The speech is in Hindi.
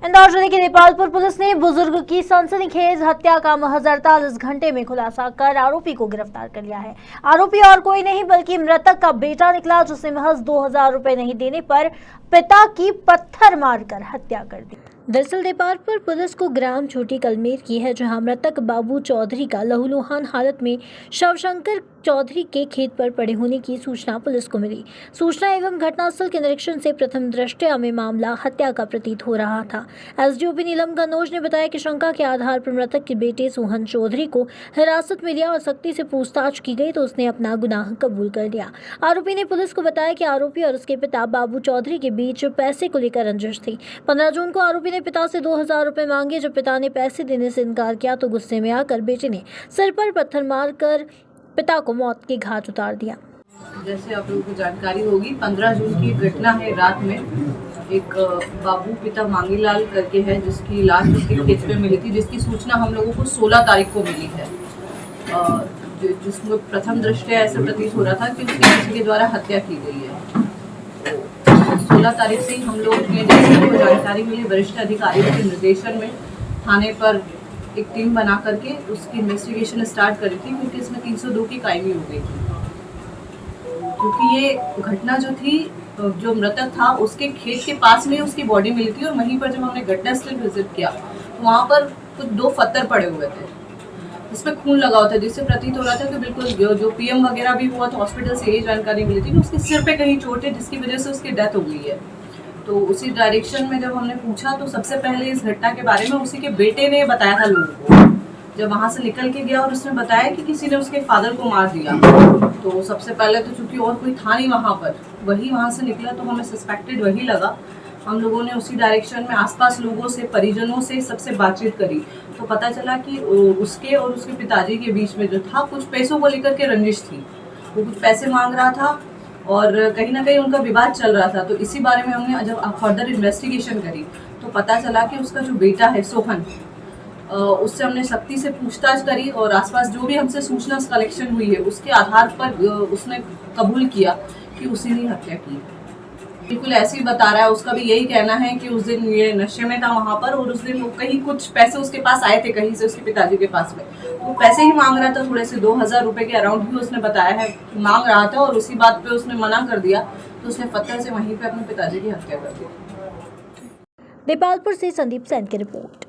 इंदौर जिले की देपालपुर पुलिस ने बुजुर्ग की सनसनीखेज हत्या का महज 48 घंटे में खुलासा कर आरोपी को गिरफ्तार कर लिया है। आरोपी और कोई नहीं बल्कि मृतक का बेटा निकला, जिसने महज 2000 रुपए नहीं देने पर पिता की पत्थर मारकर हत्या कर दी। दरअसल देपालपुर पुलिस को ग्राम छोटी कलमेर की है, जहां मृतक बाबू चौधरी का लहूलुहान हालत में शव शंकर चौधरी के खेत पर पड़े होने की सूचना पुलिस को मिली। सूचना एवं घटनास्थल के निरीक्षण से प्रथम दृष्टया में मामला हत्या का प्रतीत हो रहा था। एसडीओपी नीलम कन्नौज ने बताया कि शंका के आधार पर मृतक के बेटे सोहन चौधरी को हिरासत में लिया और सख्ती से पूछताछ की गई तो उसने अपना गुनाह कबूल कर लिया। आरोपी ने पुलिस को बताया कि आरोपी और उसके पिता बाबू चौधरी के बीच पैसे को लेकर रंजिश थी। 15 जून को आरोपी ने पिता से 2000 रुपए मांगे। जब पिता ने पैसे देने से इनकार किया तो गुस्से में आकर बेटे ने सिर पर पत्थर मारकर पिता को मौत के घाट उतार दिया। जैसे आप लोगों को जानकारी होगी, 15 जून की घटना है। रात में एक बाबू पिता मांगीलाल करके है, जिसकी लाश उसके खेत पे मिली थी, जिसकी सूचना हम लोगों को 16 तारीख को मिली है। जिसमें प्रथम दृष्टया ऐसा प्रतीत हो रहा था कि उसके किसी के द्वारा हत्या की गई है। 16 तारीख से ही हम लोग ने जैसे जानकारी मिली, वरिष्ठ अधिकारियों के निर्देशन में थाने पर एक टीम बना करके उसकी इन्वेस्टिगेशन स्टार्ट करी थी, क्योंकि इसमें 302 की कायमी हो गई थी। क्योंकि ये घटना जो थी, जो मृतक था उसके खेत के पास में उसकी बॉडी मिली थी, और वहीं पर जब हमने घटनास्थल विजिट किया तो वहाँ पर कुछ 2 पत्थर पड़े हुए थे जिसमें खून लगा हुआ था, जिससे प्रतीत हो रहा था कि बिल्कुल जो पीएम वगैरह भी हुआ था, हॉस्पिटल से यही जानकारी मिली थी कि उसके सिर पे कहीं चोट है, जिसकी वजह से उसकी डेथ हो गई है। तो उसी डायरेक्शन में जब हमने पूछा तो सबसे पहले इस घटना के बारे में उसी के बेटे ने बताया था लोगों को। जब वहाँ से निकल के गया और उसने बताया कि किसी ने उसके फादर को मार दिया, तो सबसे पहले तो चूंकि और कोई था नहीं वहाँ पर, वही वहाँ से निकला, तो हमें सस्पेक्टेड वही लगा। हम लोगों ने उसी डायरेक्शन में आसपास लोगों से, परिजनों से, सबसे बातचीत करी, तो पता चला कि उसके और उसके पिताजी के बीच में जो था, कुछ पैसों को लेकर के रंजिश थी। वो कुछ पैसे मांग रहा था और कहीं ना कहीं उनका विवाद चल रहा था। तो इसी बारे में हमने जब फर्दर इन्वेस्टिगेशन करी तो पता चला कि उसका जो बेटा है सोहन, उससे हमने सख्ती से पूछताछ करी और आसपास जो भी हमसे सूचना कलेक्शन हुई है उसके आधार पर उसने कबूल किया कि उसी ने हत्या की। बिल्कुल ऐसे ही बता रहा है, उसका भी यही कहना है कि उस दिन ये नशे में था वहाँ पर, और उस दिन वो कहीं कुछ पैसे उसके पास आए थे कहीं से उसके पिताजी के पास में, वो पैसे ही मांग रहा था, थोड़े से 2000 रुपए के अराउंड ही उसने बताया है मांग रहा था, और उसी बात पे उसने मना कर दिया तो उसने पत्थर से वहीं पे अपने पिताजी की हत्या कर दी। देपालपुर से संदीप सेन की रिपोर्ट।